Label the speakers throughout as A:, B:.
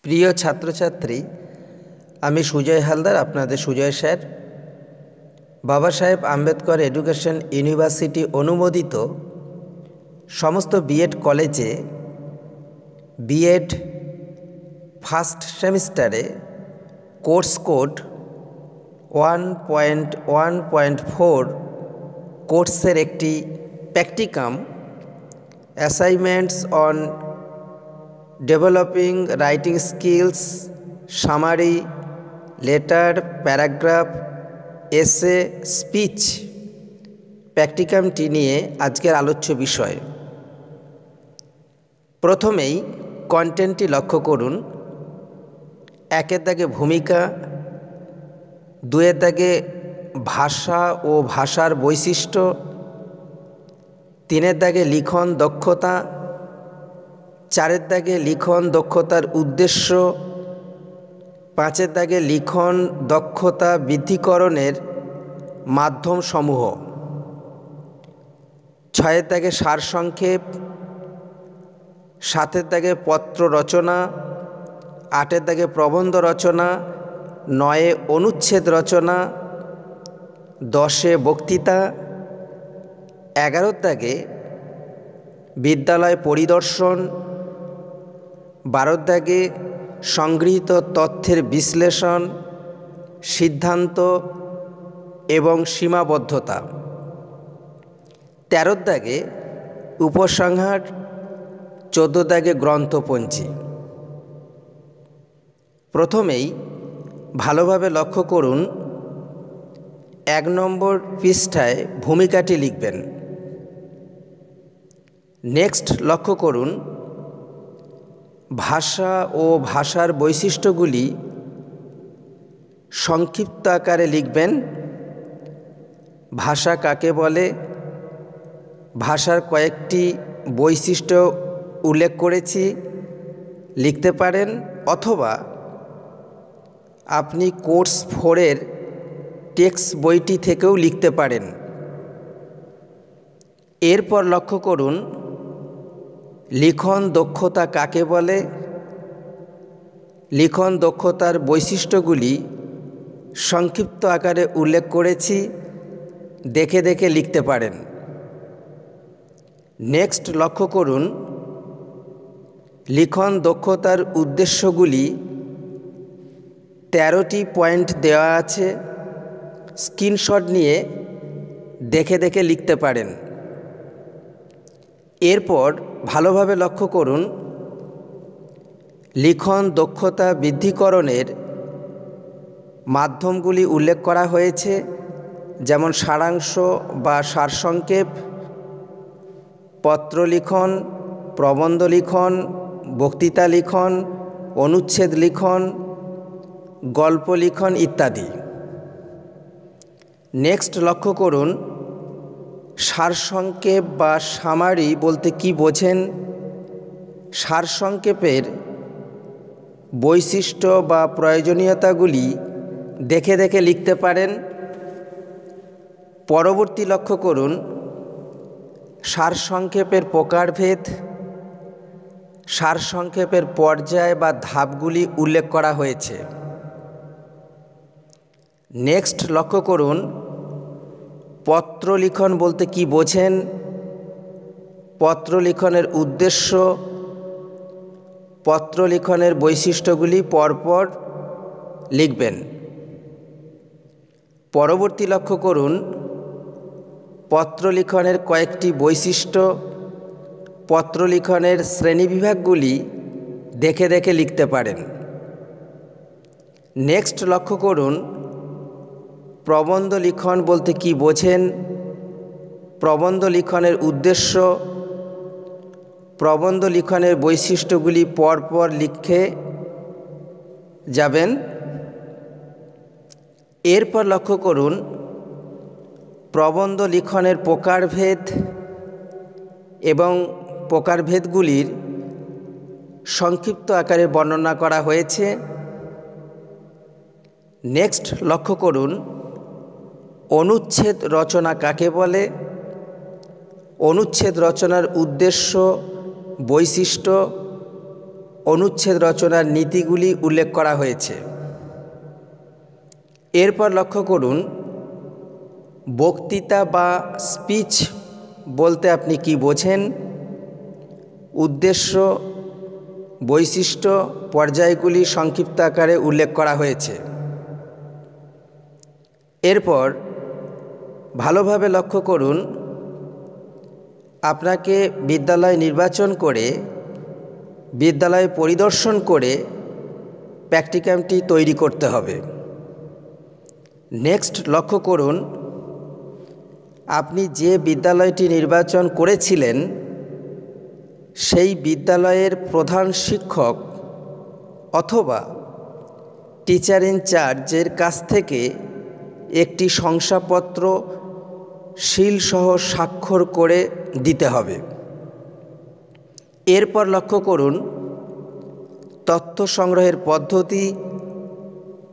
A: প্রিয় ছাত্রছাত্রী, আমি সুজয় হালদার, আপনাদের সুজয় স্যার। বাবা সাহেব আম্বেদকর এডুকেশন ইউনিভার্সিটি অনুমোদিত সমস্ত বিএড কলেজে বিএড ফার্স্ট সেমিস্টারে কোর্স কোড 1.1.4 কোর্সের একটি practicum assignments on developing writing skills, summary, letter, paragraph, এসে, স্পিচ প্র্যাকটিকামটি নিয়ে আজকের আলোচ্য বিষয়। প্রথমেই কন্টেন্টটি লক্ষ্য করুন। 1 দাগে ভূমিকা, 2 দাগে ভাষা ও ভাষার বৈশিষ্ট্য, 3 দাগে লিখন দক্ষতা, 4 দাগে লিখন দক্ষতার উদ্দেশ্য, 5 দাগে লিখন দক্ষতা বৃদ্ধিকরণের মাধ্যমসমূহ, 6 দাগে সারসংক্ষেপ, 7 দাগে পত্র রচনা, 8 দাগে প্রবন্ধ রচনা, 9 অনুচ্ছেদ রচনা, 10 বক্তৃতা, 11 দাগে বিদ্যালয় পরিদর্শন, 12 দাগে সংগৃহীত তথ্যের বিশ্লেষণ, সিদ্ধান্ত এবং সীমাবদ্ধতা, 13 দাগে উপসংহার, 14 দাগে গ্রন্থপঞ্জি। প্রথমেই ভালোভাবে লক্ষ্য করুন, 1 নম্বর পৃষ্ঠায় ভূমিকাটি লিখবেন। নেক্সট লক্ষ্য করুন, ভাষা ও ভাষার বৈশিষ্ট্যগুলি সংক্ষিপ্ত আকারে লিখবেন। ভাষা কাকে বলে, ভাষার কয়েকটি বৈশিষ্ট্য উল্লেখ করেছি, লিখতে পারেন, অথবা আপনি কোর্স 4-এর টেক্সট বইটি থেকেও লিখতে পারেন। এরপর লক্ষ্য করুন, লিখন দক্ষতা কাকে বলে, লিখন দক্ষতার বৈশিষ্ট্যগুলি সংক্ষিপ্ত আকারে উল্লেখ করেছি, দেখে দেখে লিখতে পারেন। নেক্সট লক্ষ্য করুন, লিখন দক্ষতার উদ্দেশ্যগুলি 13টি পয়েন্ট দেওয়া আছে, স্ক্রিনশট নিয়ে দেখে দেখে লিখতে পারেন। এরপর ভালোভাবে লক্ষ্য করুন, লিখন দক্ষতা বৃদ্ধিকরণের মাধ্যমগুলি উল্লেখ করা হয়েছে, যেমন সারাংশ বা সারসংক্ষেপ, পত্র লিখন, প্রবন্ধ লিখন, বক্তৃতা লিখন, অনুচ্ছেদ লিখন, গল্প লিখন ইত্যাদি। নেক্সট লক্ষ্য করুন, সারসংক্ষেপ বা সামারি বলতে কি বোঝেন, সারসংক্ষেপের বৈশিষ্ট্য বা প্রয়োজনীয়তাগুলি দেখে দেখে লিখতে পারেন। পরবর্তী লক্ষ্য করুন, সারসংক্ষেপের প্রকারভেদ, সারসংক্ষেপের পর্যায় বা ধাপগুলি উল্লেখ করা হয়েছে। নেক্সট লক্ষ্য করুন, পত্র লিখন বলতে কি বোঝেন, পত্র লিখনের উদ্দেশ্য, পত্র লিখনের বৈশিষ্ট্যগুলি পরপর লিখবেন। পরবর্তী লক্ষ্য করুন, পত্র লিখনের কয়েকটি বৈশিষ্ট্য, পত্র লিখনের শ্রেণীবিভাগগুলি দেখে দেখে লিখতে পারেন। নেক্সট লক্ষ্য করুন, প্রবন্ধ লিখন বলতে কি বোঝেন, প্রবন্ধ লিখনের উদ্দেশ্য, প্রবন্ধ লিখনের বৈশিষ্ট্যগুলি পরপর লিখে যাবেন। এরপর লক্ষ্য করুন, প্রবন্ধ লিখনের প্রকারভেদ এবং প্রকারভেদগুলির সংক্ষিপ্ত আকারে বর্ণনা করা হয়েছে। নেক্সট লক্ষ্য করুন, অনুচ্ছেদ রচনা কাকে বলে, অনুচ্ছেদ রচনার উদ্দেশ্য, বৈশিষ্ট্য, অনুচ্ছেদ রচনার নীতিগুলি উল্লেখ করা হয়েছে। এরপর লক্ষ্য করুন বক্তৃতা বা স্পিচ বলতে আপনি কি বোঝেন, উদ্দেশ্য, বৈশিষ্ট্য, পর্যায়গুলি সংক্ষিপ্ত আকারে উল্লেখ করা হয়েছে। এরপর ভালোভাবে লক্ষ্য করুন আপনাকে বিদ্যালয় নির্বাচন করে বিদ্যালয় পরিদর্শন করে প্র্যাকটিকামটি তৈরি করতে হবে। নেক্সট লক্ষ্য করুন আপনি যে বিদ্যালয়টি নির্বাচন করেছিলেন সেই বিদ্যালয়ের প্রধান শিক্ষক অথবা টিচার ইনচার্জের কাছ থেকে একটি শংসাপত্র সিলসহ স্বাক্ষর করে দিতে হবে। এরপর লক্ষ্য করুন তথ্য সংগ্রহের পদ্ধতি,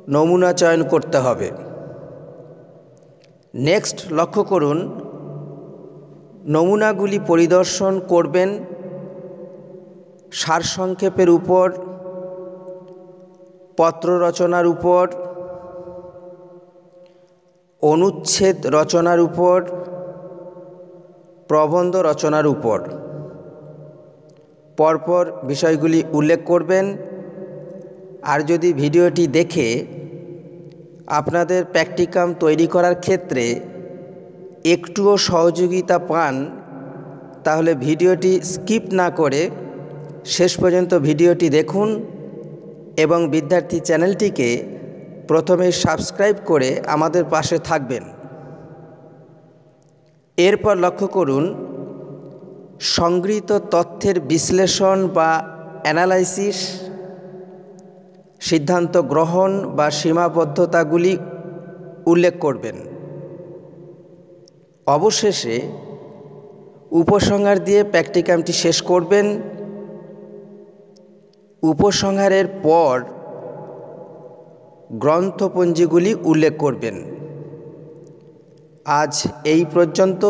A: নমুনা চয়ন করতে হবে। নেক্সট লক্ষ্য করুন নমুনাগুলি পরিদর্শন করবেন সারসংক্ষেপের উপর, পত্র রচনার উপর, অনুচ্ছেদ রচনার উপর, প্রবন্ধ রচনার উপর পরপর বিষয়গুলি উল্লেখ করবেন। আর যদি ভিডিওটি দেখে আপনাদের প্র্যাকটিকাম তৈরি করার ক্ষেত্রে একটুও সহযোগিতা পান তাহলে ভিডিওটি স্কিপ না করে শেষ পর্যন্ত ভিডিওটি দেখুন এবং বিদ্যার্থী চ্যানেলটিকে প্রথমে সাবস্ক্রাইব করে আমাদের পাশে থাকবেন। এরপর লক্ষ্য করুন সংগৃহীত তথ্যের বিশ্লেষণ বা অ্যানালাইসিস, সিদ্ধান্ত গ্রহণ বা সীমাবদ্ধতাগুলি উল্লেখ করবেন। অবশেষে উপসংহার দিয়ে প্র্যাকটিকামটি শেষ করবেন। উপসংহারের পর গ্রন্থপঞ্জিগুলি উল্লেখ করবেন। আজ এই পর্যন্ত।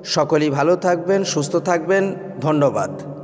A: সকলেই ভালো থাকবেন, সুস্থ থাকবেন। ধন্যবাদ।